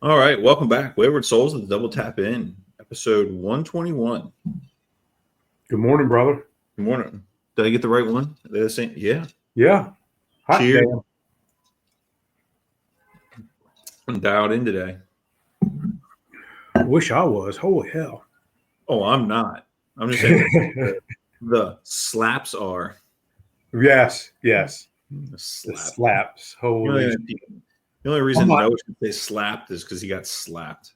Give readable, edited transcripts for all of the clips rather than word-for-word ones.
All right, welcome back. Wayward Souls of the Double Tap In, episode 121. Good morning, brother. Good morning. Did I get the right one? They're the same? Yeah. Yeah. Hot Cheers. damn. I'm dialed in today. I wish I was. Holy hell. Oh, I'm not. I'm just saying the slaps are. Yes. The The slap. slaps. Holy. The only reason Noah should say slapped is because he got slapped.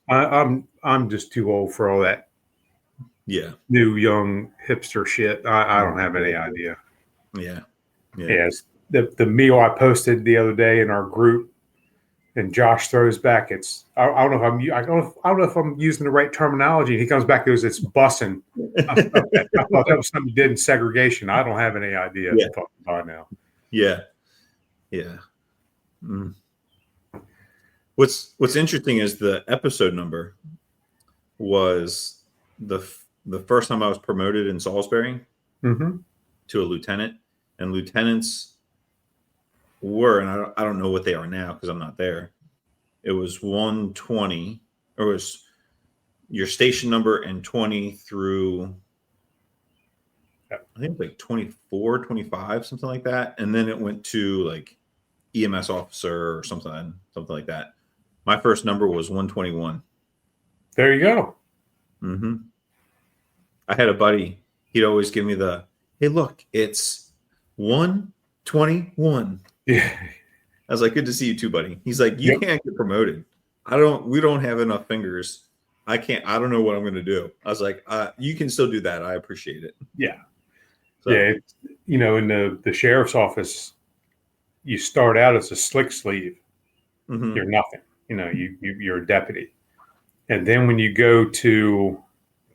I'm just too old for all that Yeah. new young hipster shit. I don't have any idea. Yeah. Yes. The meal I posted the other day in our group, and Josh throws back. I don't know if I'm using the right terminology. He comes back and goes, "It's bussing." I thought that was something you did in segregation. I don't have any idea what I'm talking about now. Yeah. Mm. What's interesting is the episode number was the first time I was promoted in Salisbury to a lieutenant, and lieutenants were, and I don't know what they are now because I'm not there. It was 120, or it was your station number and 20 through, I think like 24, 25, something like that. And then it went to like EMS officer or something like that. My first number was 121. There you go. I had a buddy. He'd always give me hey, look, it's 121. Yeah. I was like, good to see you too, buddy. He's like, you can't get promoted. We don't have enough fingers. I don't know what I'm going to do. I was like, you can still do that. I appreciate it. Yeah. So, yeah. In the sheriff's office, you start out as a slick sleeve. You're nothing. You're a deputy. And then when you go to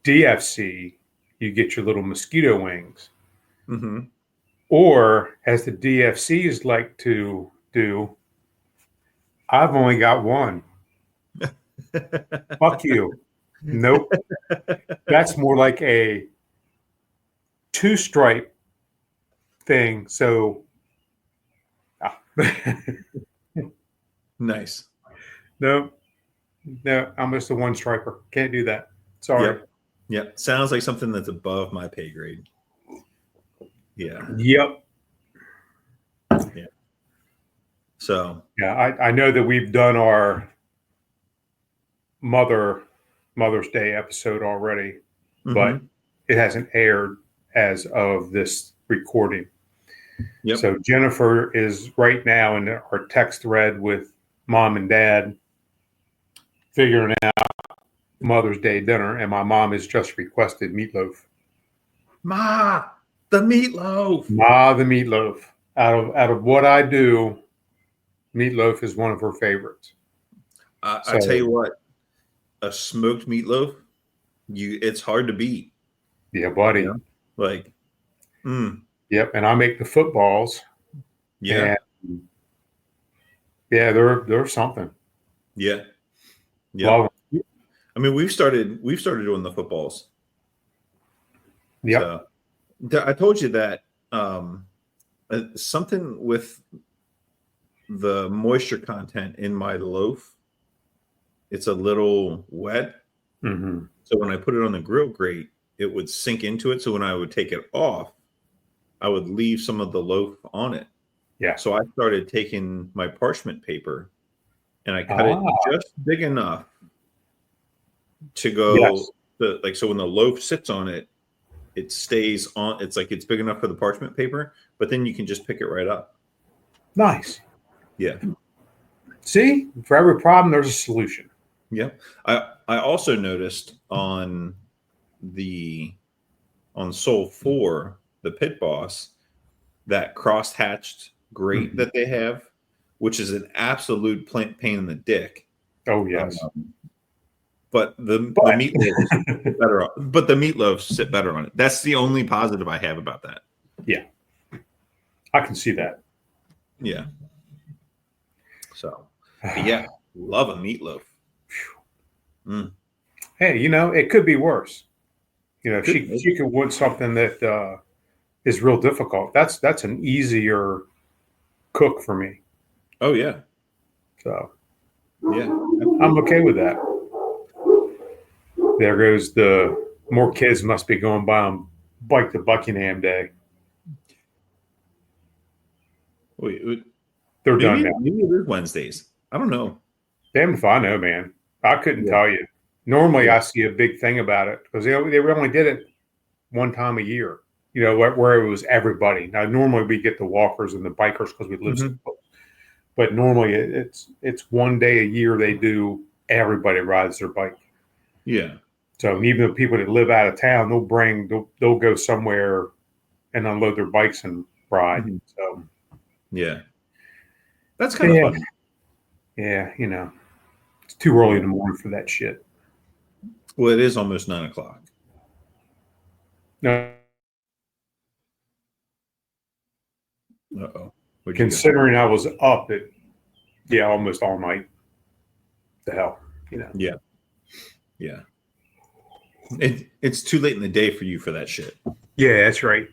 DFC, you get your little mosquito wings. Or as the DFCs like to do, I've only got one. Fuck you. Nope. That's more like a two-stripe thing. So nice. No, I'm just a one striper. Can't do that. Sorry. Yep. Sounds like something that's above my pay grade. Yeah. Yep. Yeah. So. Yeah, I know that we've done our Mother's Day episode already, but it hasn't aired as of this recording. Yep. So Jennifer is right now in our text thread with mom and dad figuring out Mother's Day dinner, and my mom has just requested meatloaf. Ma, the meatloaf. Ma, the meatloaf. Out of what I do, meatloaf is one of her favorites. I tell you what, a smoked meatloaf, it's hard to beat. Yeah, buddy. Like, Yep, and I make the footballs. Yeah. And they're something. Yeah. Well, I mean, we've started doing the footballs. Yeah. So, I told you that something with the moisture content in my loaf, it's a little wet. So when I put it on the grill grate, it would sink into it. So when I would take it off, I would leave some of the loaf on it. Yeah. So I started taking my parchment paper and I cut it just big enough to go so when the loaf sits on it, it stays on. It's like it's big enough for the parchment paper, but then you can just pick it right up. Nice. Yeah. See, for every problem, there's a solution. Yep. I also noticed on Soul 4, the Pit Boss, that cross-hatched grate that they have, which is an absolute pain in the dick. Oh yes. But the meatloaf sit better on, but the meatloaf sit better on it. That's the only positive I have about that. Yeah. I can see that. Yeah. So, yeah, love a meatloaf. Hey, it could be worse. She could want something that is real difficult. That's an easier cook for me. Oh yeah. So, Yeah. I'm okay with that. There goes the more kids must be going by on Bike to Buckingham Day. Wait, They're done maybe now. maybe it is Wednesdays. I don't know. Damn if I know, man. I couldn't Yeah. tell you. Normally, Yeah. I see a big thing about it because they only did it one time a year. Where it was everybody. Now, normally we get the walkers and the bikers because we live so close. But normally, it's one day a year they do. Everybody rides their bike. Yeah. So even the people that live out of town, they'll go somewhere and unload their bikes and ride. Mhm. So Yeah. That's kind of fun. yeah, it's too early in the morning for that shit. Well, it is almost 9:00. No, Uh-oh. Where'd you go? considering I was up at almost all night. The hell, Yeah. Yeah. It's too late in the day for you for that shit. Yeah, that's right.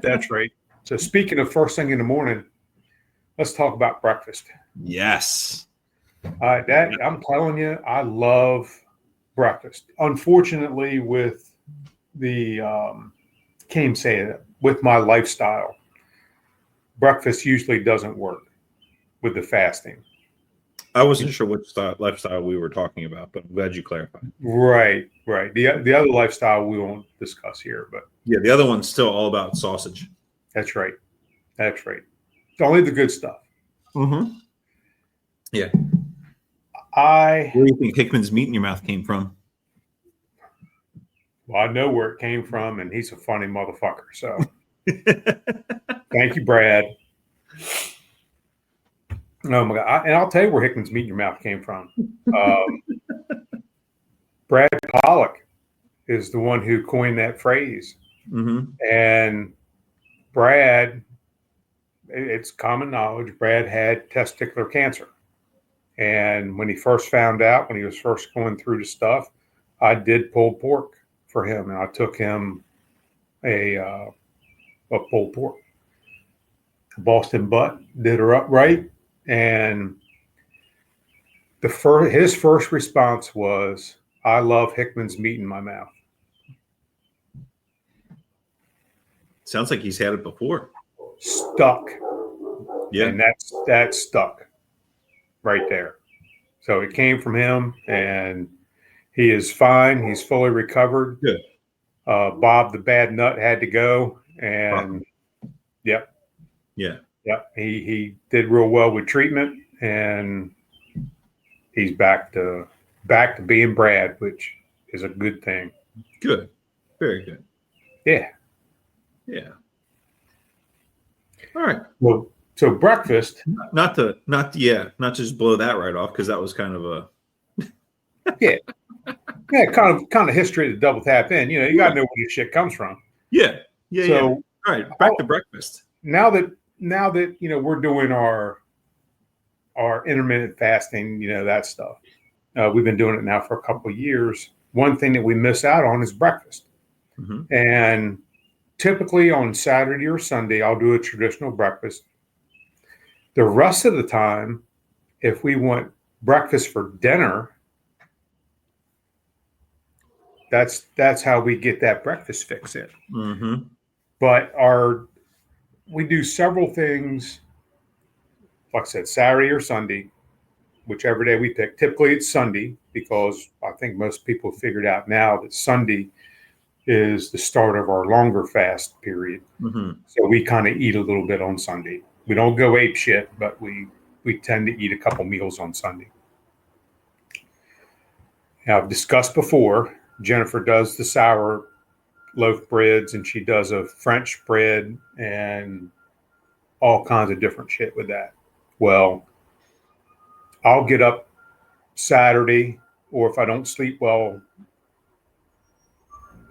That's right. So speaking of first thing in the morning, let's talk about breakfast. Yes. I'm telling you, I love breakfast. Unfortunately, with the can't say it, with my lifestyle, breakfast usually doesn't work with the fasting. I wasn't sure which lifestyle we were talking about, but I'm glad you clarified. Right. The other lifestyle we won't discuss here, but Yeah, the other one's still all about sausage. that's right. That's right. Only the good stuff. Mm-hmm. Yeah. Where do you think Hickman's meat in your mouth came from? Well, I know where it came from, and he's a funny motherfucker. So thank you, Brad. Oh my God! And I'll tell you where Hickman's meat in your mouth came from. Brad Pollock is the one who coined that phrase. Mm-hmm. And Brad, it's common knowledge, Brad had testicular cancer. And when he first found out, when he was first going through the stuff, I did pulled pork for him, and I took him a pulled pork. Boston butt, did her up right, and his first response was, "I love Hickman's meat in my mouth." Sounds like he's had it before. Stuck. Yeah. And that's stuck right there. So it came from him, and he is fine. He's fully recovered. Good. Bob the bad nut had to go, and yep. Yeah. Yep. He did real well with treatment, and he's back to being Brad, which is a good thing. Good. Very good. Yeah. Yeah. All right. Well, so breakfast. Not just blow that right off, because that was kind of a kind of history to double tap in. You got to know where this shit comes from. Yeah. So, all right, back to breakfast. Now that we're doing our intermittent fasting, that stuff. We've been doing it now for a couple of years. One thing that we miss out on is breakfast. Mm-hmm. And typically on Saturday or Sunday, I'll do a traditional breakfast. The rest of the time, if we want breakfast for dinner, that's how we get that breakfast fix in. Mm-hmm. But we do several things, like I said, Saturday or Sunday, whichever day we pick. Typically it's Sunday, because I think most people have figured out now that Sunday is the start of our longer fast period. Mm-hmm. So we kind of eat a little bit on Sunday. We don't go ape shit, but we tend to eat a couple meals on Sunday. Now, I've discussed before, Jennifer does the sour loaf breads, and she does a French bread and all kinds of different shit with that. Well, I'll get up Saturday, or if I don't sleep well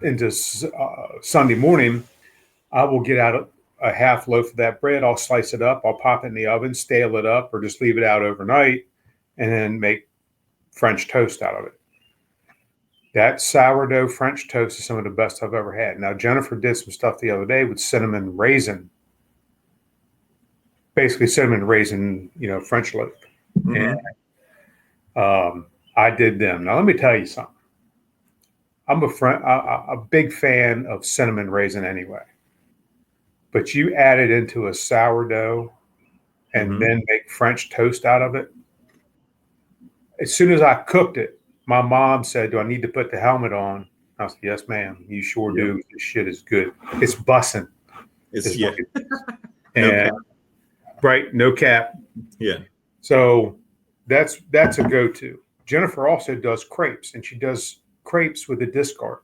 into Sunday morning, I will get out a half loaf of that bread. I'll slice it up. I'll pop it in the oven, stale it up, or just leave it out overnight, and then make French toast out of it. That sourdough French toast is some of the best I've ever had. Now, Jennifer did some stuff the other day with cinnamon raisin. Basically cinnamon raisin, French loaf. Mm-hmm. And I did them. Now let me tell you something. I'm a big fan of cinnamon raisin anyway. But you add it into a sourdough and then make French toast out of it. As soon as I cooked it, my mom said, "Do I need to put the helmet on?" I said, "Yes, ma'am. You sure do. This shit is good. It's bussin'." It's no cap. Right, no cap. Yeah. So that's a go-to. Jennifer also does crepes, and she does crepes with a discard.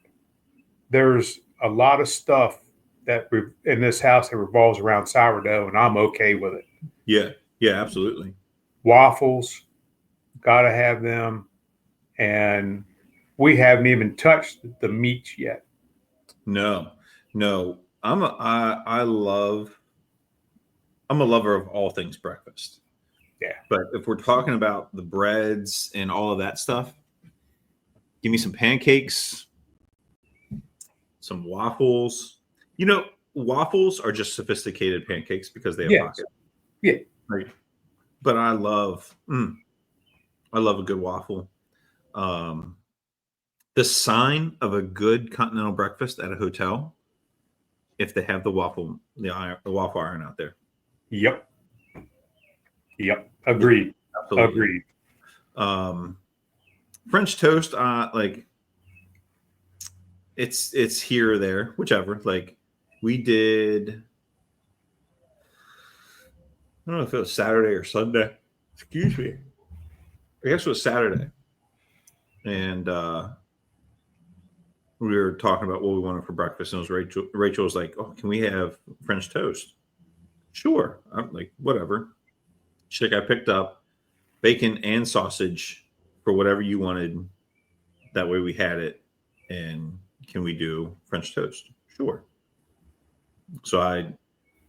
There's a lot of stuff that in this house that revolves around sourdough, and I'm okay with it. Yeah. Yeah, absolutely. Waffles, gotta have them. And we haven't even touched the meats yet. No. I'm a lover of all things breakfast. Yeah. But if we're talking about the breads and all of that stuff, give me some pancakes, some waffles. You know, waffles are just sophisticated pancakes because they have pockets. Yeah. Right. But I love a good waffle. The sign of a good continental breakfast at a hotel, if they have the waffle iron out there. Yep. Agreed. Absolutely. Agreed. French toast, like it's here or there, whichever. Like we did, I don't know if it was Saturday or Sunday. Excuse me. I guess it was Saturday. And we were talking about what we wanted for breakfast. And it was Rachel was like, "Oh, can we have French toast?" Sure. I'm like, whatever. She's like, "I picked up bacon and sausage for whatever you wanted. That way we had it. And can we do French toast?" Sure. So I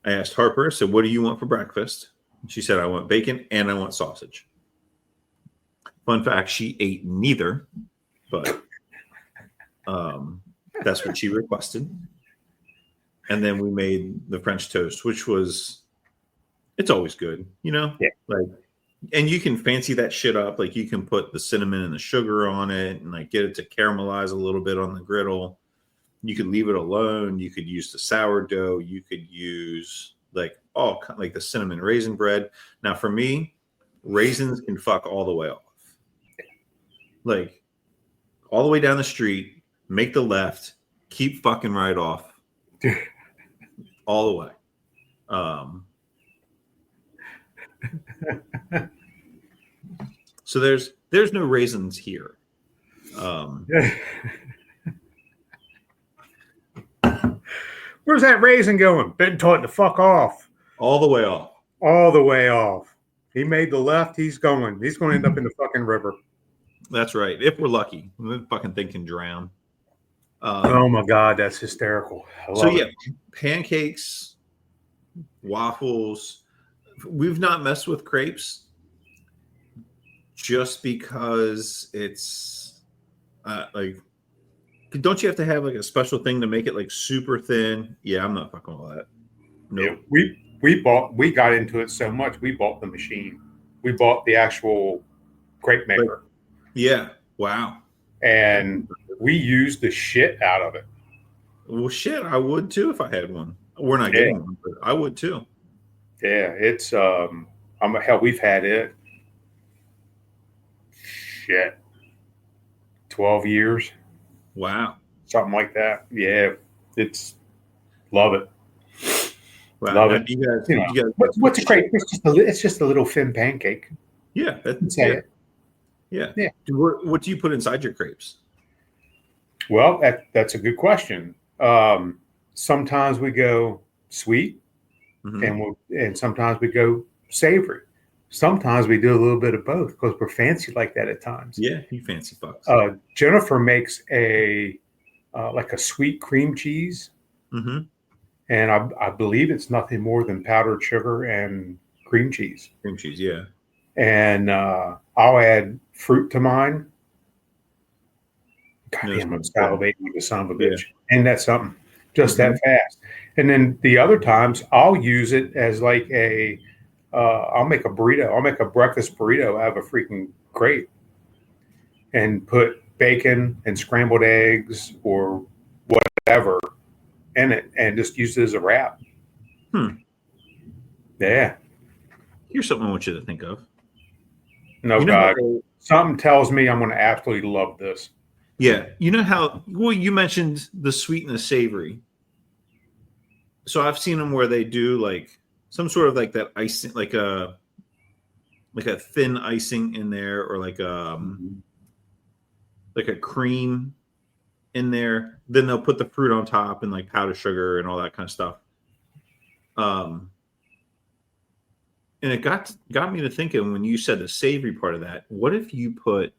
asked Harper, I said, "What do you want for breakfast?" She said, "I want bacon and I want sausage." Fun fact, she ate neither, but that's what she requested. And then we made the French toast, which it's always good, you know? Yeah. Like, and you can fancy that shit up. Like you can put the cinnamon and the sugar on it and like get it to caramelize a little bit on the griddle. You could leave it alone. You could use the sourdough. You could use like the cinnamon raisin bread. Now for me, raisins can fuck all the way off. Like all the way down the street, make the left, keep fucking right off. All the way. So there's no raisins here. Where's that raisin going? Been taught to fuck off. All the way off. All the way off. He made the left. He's going to end up in the fucking river. That's right. If we're lucky, the fucking thing can drown. Oh my God, that's hysterical. Pancakes, waffles. We've not messed with crepes just because it's like, don't you have to have like a special thing to make it like super thin? Yeah, I'm not fucking with that. No, nope. We got into it so much. We bought the machine. We bought the actual crepe maker. Yeah. Wow. And we used the shit out of it. Well, shit, I would too if I had one. We're not getting one, but I would too. Yeah, it's hell, we've had it. Shit. 12 years. Wow. Something like that. Yeah. Love it. Wow. Love it. You guys, what's a crepe? It's just a little thin pancake. Yeah. It. Yeah. What do you put inside your crepes? Well, that's a good question. Sometimes we go sweet, and sometimes we go savory. Sometimes we do a little bit of both because we're fancy like that at times. Yeah, you fancy fucks. Jennifer makes a sweet cream cheese, and I believe it's nothing more than powdered sugar and cream cheese. Cream cheese, yeah. And I'll add fruit to mine. God damn, I'm salivating like a son of a bitch. Yeah. And that's something just that fast. And then the other times I'll use it as like I'll make a burrito. I'll make a breakfast burrito out of a freaking crepe. and put bacon and scrambled eggs or whatever in it and just use it as a wrap. Yeah. Here's something I want you to think of. No, You know God. how- Something tells me I'm going to absolutely love this. Yeah. You know how, well, you mentioned the sweet and the savory. So I've seen them where they do like some sort of like that icing, like a thin icing in there, or like a cream in there. Then they'll put the fruit on top and like powdered sugar and all that kind of stuff. And it got me to thinking when you said the savory part of that. What if you put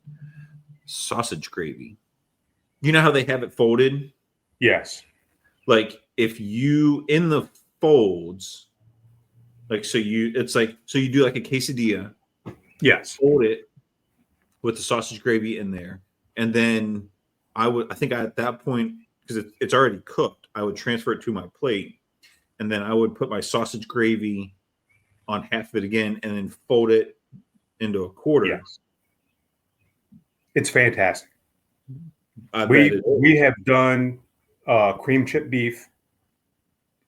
sausage gravy? You know how they have it folded? Yes. Like if you in the folds, like so you do like a quesadilla. Yes. Fold it with the sausage gravy in there, and then I think at that point, because it's already cooked, I would transfer it to my plate, and then I would put my sausage gravy on half of it again, and then fold it into a quarter. Yes. It's fantastic. I bet it is. We have done cream chip beef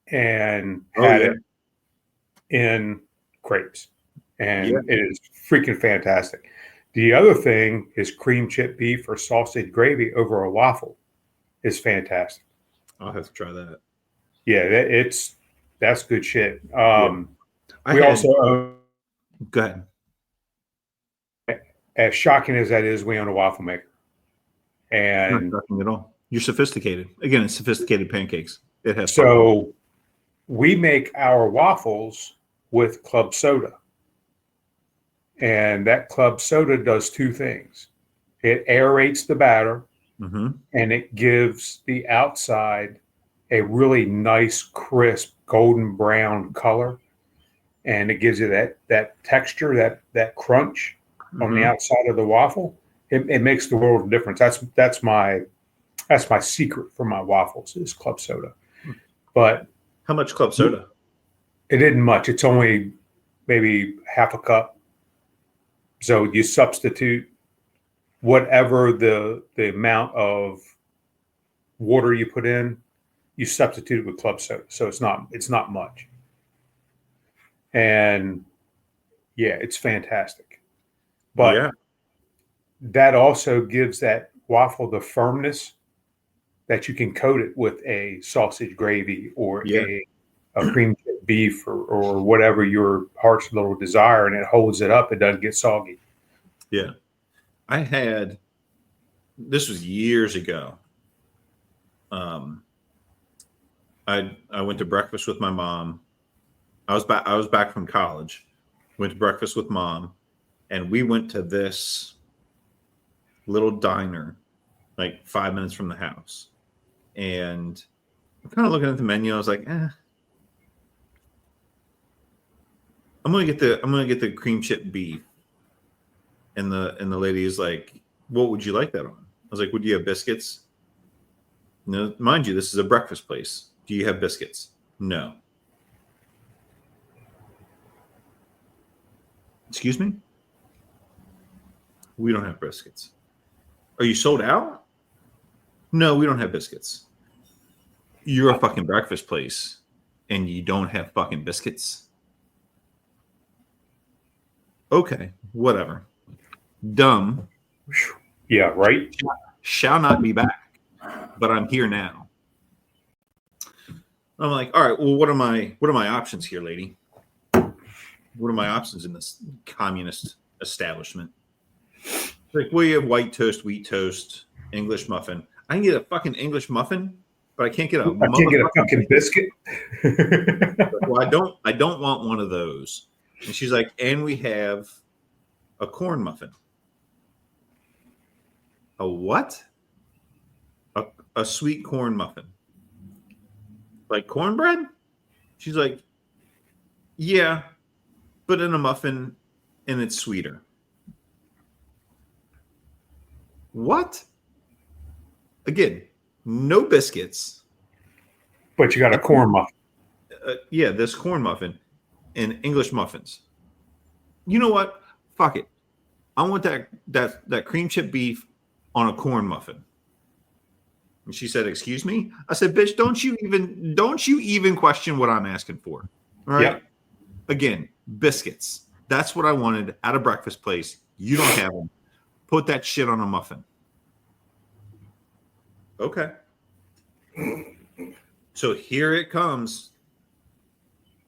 and had it in crepes, and it is freaking fantastic. The other thing is cream chip beef or sausage gravy over a waffle is fantastic. I'll have to try that. Yeah, that's good shit. Also go ahead. As shocking as that is, we own a waffle maker. And not shocking at all. You're sophisticated. Again, it's sophisticated pancakes. It has so we make our waffles with club soda. And that club soda does two things. It aerates the batter, and it gives the outside a really nice, crisp, golden brown color. And it gives you that texture, that crunch on the outside of the waffle. It makes the world of difference. That's my secret for my waffles is club soda. But how much club soda? It isn't much. It's only maybe half a cup. So you substitute whatever the amount of water you put in, you substitute it with club soda. So it's not much. And yeah, it's fantastic. But that also gives that waffle the firmness that you can coat it with a sausage gravy or a cream chip beef or whatever your heart's little desire, and it holds it up. It doesn't get soggy. Yeah. This was years ago. I went to breakfast with my mom. I was back from college. Went to breakfast with mom, and we went to this little diner like 5 minutes from the house. And I'm kind of looking at the menu. I was like, I'm gonna get the cream chip beef. And the lady is like, what would you like that on? I was like, would you have biscuits? No, mind you, this is a breakfast place. Do you have biscuits? No. Excuse me? We don't have biscuits. Are you sold out? No, we don't have biscuits. You're a fucking breakfast place and you don't have fucking biscuits? Okay, whatever. Dumb. Yeah, right? Shall not be back, but I'm here now. I'm like, all right, well, what are my options here, lady? What are my options in this communist establishment? Like, well, you have white toast, wheat toast, English muffin. I can get a fucking English muffin, but I can't get a fucking biscuit. Well, I don't want one of those. And she's like, and we have a corn muffin. A what? A sweet corn muffin. Like cornbread? She's like, yeah, but in a muffin and it's sweeter. What? Again, no biscuits. But you got a corn muffin. Yeah, this corn muffin and English muffins. You know what? Fuck it. I want that cream chip beef on a corn muffin. And she said, "Excuse me?" I said, "Bitch, don't you even question what I'm asking for." All right. Yep. Again, biscuits. That's what I wanted at a breakfast place. You don't have them. Put that shit on a muffin. Okay. So here it comes.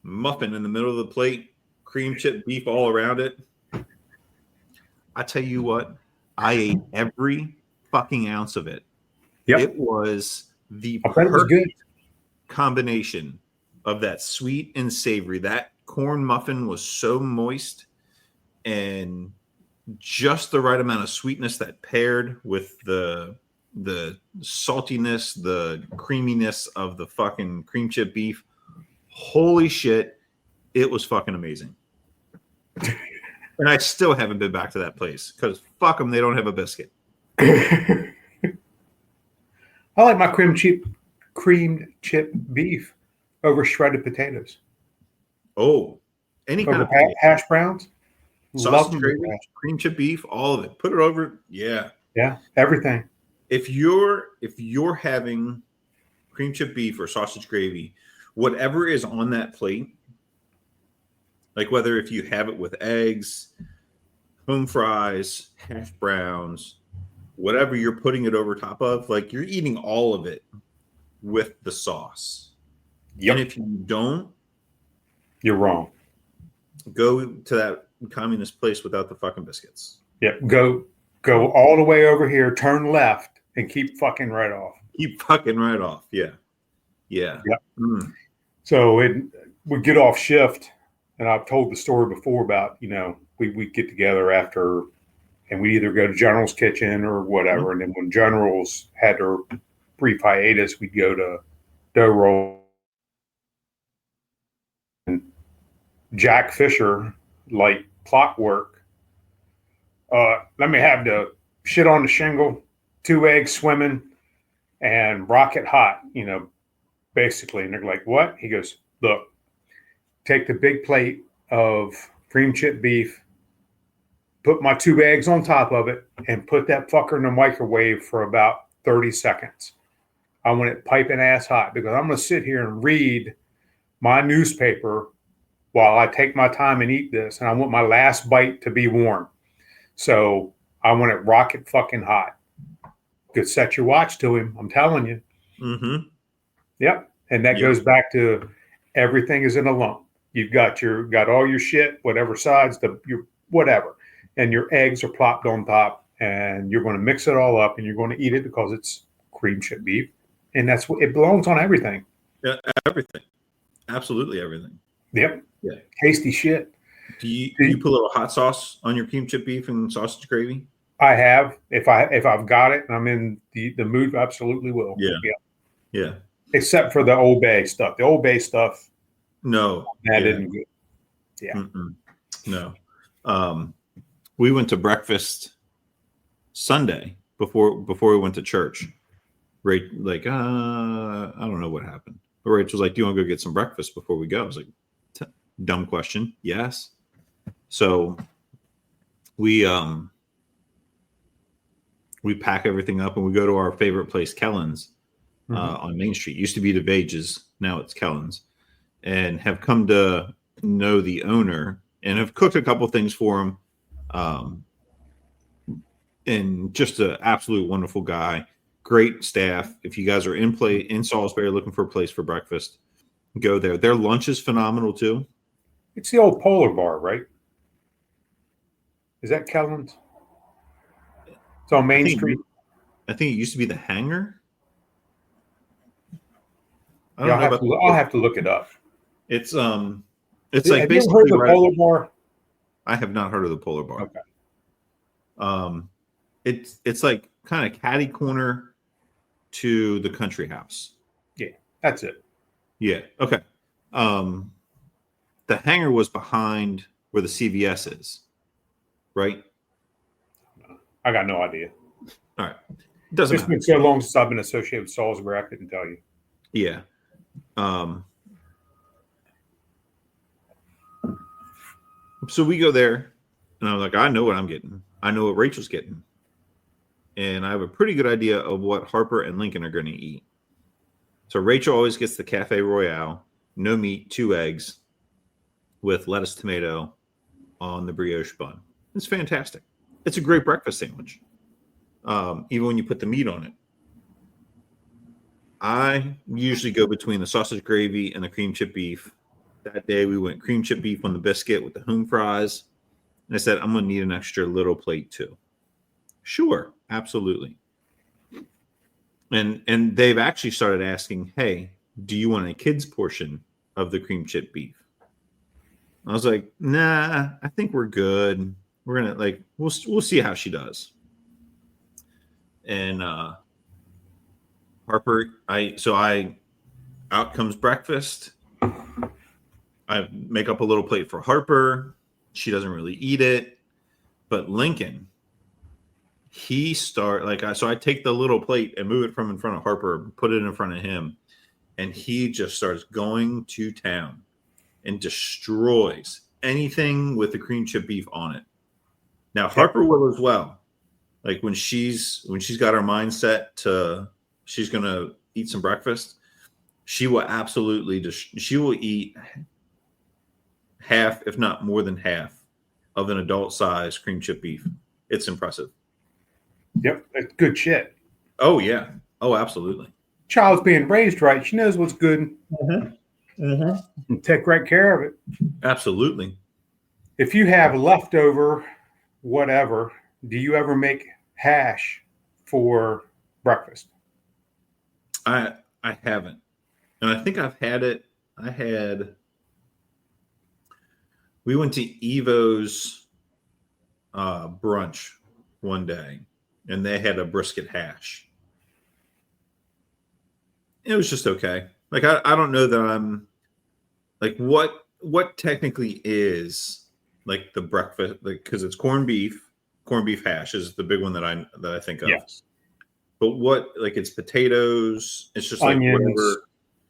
Muffin in the middle of the plate, cream chip beef all around it. I tell you what, I ate every fucking ounce of it. Yep. It was the I bet it was good. combination of that sweet and savory. That corn muffin was so moist and just the right amount of sweetness that paired with the saltiness, the creaminess of the fucking cream chip beef. Holy shit, it was fucking amazing. And I still haven't been back to that place because fuck them, they don't have a biscuit. I like my creamed chip beef over shredded potatoes. Oh, any kind Over of potato. hash browns. Sausage gravy, cream chip beef, all of it. Put it over. Yeah. Yeah, everything. If you're having cream chip beef or sausage gravy, whatever is on that plate, like whether if you have it with eggs, home fries, hash browns, whatever you're putting it over top of, like you're eating all of it with the sauce. Yep. And if you don't, you're wrong. Go to that communist place without the fucking biscuits. Yep. Go all the way over here, turn left, and keep fucking right off. Keep fucking right off. Yeah. Yeah. Yep. So we get off shift, and I've told the story before about, we get together after, and we either go to General's Kitchen or whatever. And then when General's had their brief hiatus, we'd go to Dough Roll. And Jack Fisher, like clockwork, let me have the shit on the shingle, 2 eggs swimming, and rocket hot, basically. And they're like, what? He goes, look, take the big plate of cream chip beef, put my 2 eggs on top of it, and put that fucker in the microwave for about 30 seconds. I want it piping ass hot because I'm going to sit here and read my newspaper while I take my time and eat this. And I want my last bite to be warm. So I want it rocket fucking hot. Could set your watch to him. I'm telling you. Mm-hmm. Yep. And that goes back to everything is in a lump. You've got all your shit, whatever sides, your whatever. And your eggs are plopped on top, and you're going to mix it all up and you're going to eat it because it's cream chip beef. And that's what it belongs on everything. Yeah, everything. Absolutely everything. Yep. Yeah. Tasty shit. Do you put a little hot sauce on your cream chip beef and sausage gravy? I have. If I've got it and I'm in the mood, I absolutely will. Yeah. Except for the Old Bay stuff. The Old Bay stuff. No. That isn't good. Yeah. Mm-mm. No. We went to breakfast Sunday before we went to church. Right, like I don't know what happened. But Rachel was like, "Do you want to go get some breakfast before we go?" I was like, "Dumb question." Yes. So we pack everything up and we go to our favorite place, Kellen's, on Main Street. Used to be the Vages, now it's Kellen's, and have come to know the owner and have cooked a couple things for him. And just an absolute wonderful guy. Great staff. If you guys are in Salisbury looking for a place for breakfast, go there. Their lunch is phenomenal too. It's the old Polar Bar, right? Is that Kellen's? It's on Main Street. I think it used to be the Hangar. I'll have to look it up. It's like basically. You ever heard of the Polar Bar? I have not heard of the Polar Bar. Okay. It's like kind of catty corner to the Country House. Yeah, that's it. Yeah. Okay. The Hangar was behind where the CVS is, right? I got no idea. All right. Doesn't matter. It's been so long since I've been associated with Salisbury, I couldn't tell you. Yeah. So we go there, and I'm like, I know what I'm getting. I know what Rachel's getting. and I have a pretty good idea of what Harper and Lincoln are going to eat. So Rachel always gets the Cafe Royale, no meat, 2 eggs with lettuce, tomato on the brioche bun. It's fantastic. It's a great breakfast sandwich, even when you put the meat on it. I usually go between the sausage gravy and the cream chip beef. That day we went cream chip beef on the biscuit with the home fries. And I said, I'm going to need an extra little plate too. Sure, absolutely. And they've actually started asking, hey, do you want a kid's portion of the cream chip beef? I was like, nah, I think we're good. We're gonna we'll see how she does. And Harper, out comes breakfast. I make up a little plate for Harper. She doesn't really eat it, but Lincoln, so I take the little plate and move it from in front of Harper, put it in front of him, and he just starts going to town and destroys anything with the cream chip beef on it. Now Harper will as well. Like when she's got her mind set to she's gonna eat some breakfast, she will absolutely she will eat half, if not more than half, of an adult size cream chip beef. It's impressive. Yep, that's good shit. Oh yeah. Oh, absolutely. Child's being raised right. She knows what's good. And take great care of it. Absolutely. If you have leftover whatever, do you ever make hash for breakfast? I haven't. And I think I've had it. We went to Evo's brunch one day, and they had a brisket hash. It was just okay. Like I don't know that I'm like what technically is like the breakfast, like because it's corned beef hash is the big one that I think of. Yes. But what, like, it's potatoes, it's just onions, like whatever.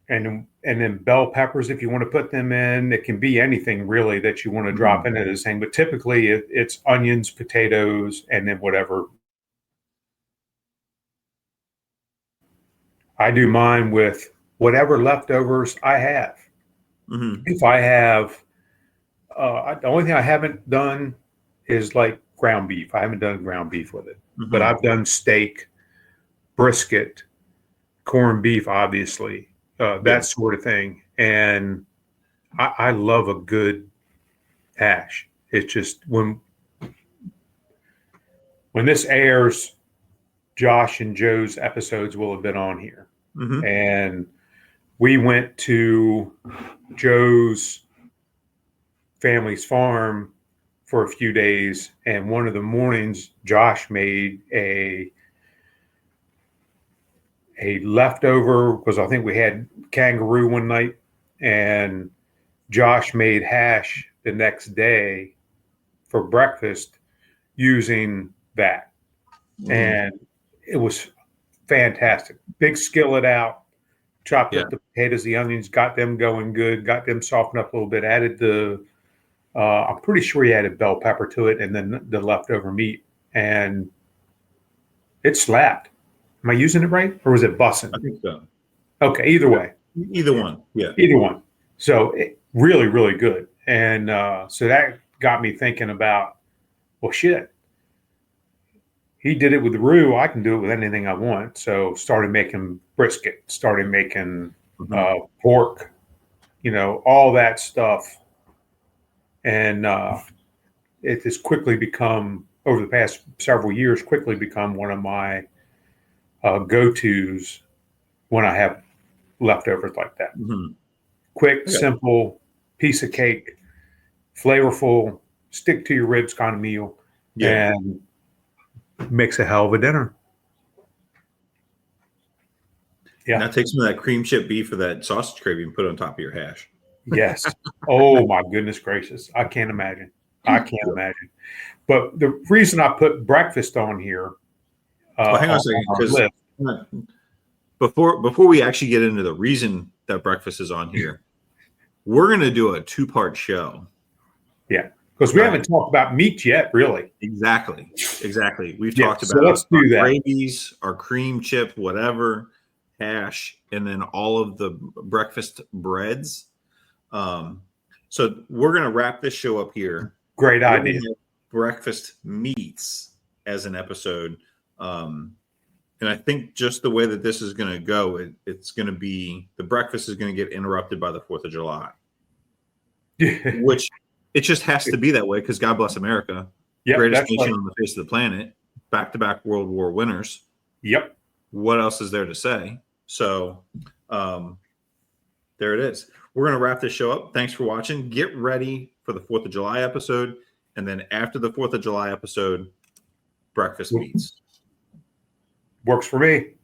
And then bell peppers if you want to put them in. It can be anything really that you want to drop into this thing, but typically it's onions, potatoes, and then whatever. I do mine with whatever leftovers I have. If I have, the only thing I haven't done is like ground beef. I haven't done ground beef with it, but I've done steak, brisket, corned beef, obviously, that sort of thing. And I love a good hash. It's just when this airs, Josh and Joe's episodes will have been on here. And we went to Joe's family's farm for a few days. And one of the mornings, Josh made a leftover, because I think we had kangaroo one night, and Josh made hash the next day for breakfast using that. And it was fantastic. Big skillet out, chopped up the potatoes, the onions, got them going good, got them softened up a little bit, added I'm pretty sure he added bell pepper to it, and then the leftover meat, and it slapped. Am I using it right, or was it bussin'? I think so. Okay, either way. Either one, yeah. Either one. So really, really good. And so that got me thinking about, well, shit. He did it with the roux. I can do it with anything I want. So started making brisket, started making pork, all that stuff. And it has quickly become, over the past several years, one of my go-tos when I have leftovers like that. Quick, simple, piece of cake, flavorful, stick to your ribs kind of meal, and makes a hell of a dinner. Yeah. Now take some of that cream chip beef or that sausage gravy and put it on top of your hash. Yes. Oh my goodness gracious. I can't imagine. But the reason I put breakfast on here, hang on a second, because before we actually get into the reason that breakfast is on here, we're going to do a 2-part show. Yeah, Because we haven't talked about meat yet, really. Exactly. We've talked about let's do that. gravies, our cream chip, whatever, hash, and then all of the breakfast breads. So we're going to wrap this show up here. Great idea. Breakfast meats as an episode. And I think just the way that this is going to go, it's going to be, the breakfast is going to get interrupted by the 4th of July. Which it just has to be that way because God bless America. Greatest nation on the face of the planet. Back-to-back World War winners. Yep. What else is there to say? So there it is. We're going to wrap this show up. Thanks for watching. Get ready for the 4th of July episode. And then after the 4th of July episode, breakfast meats. Works for me.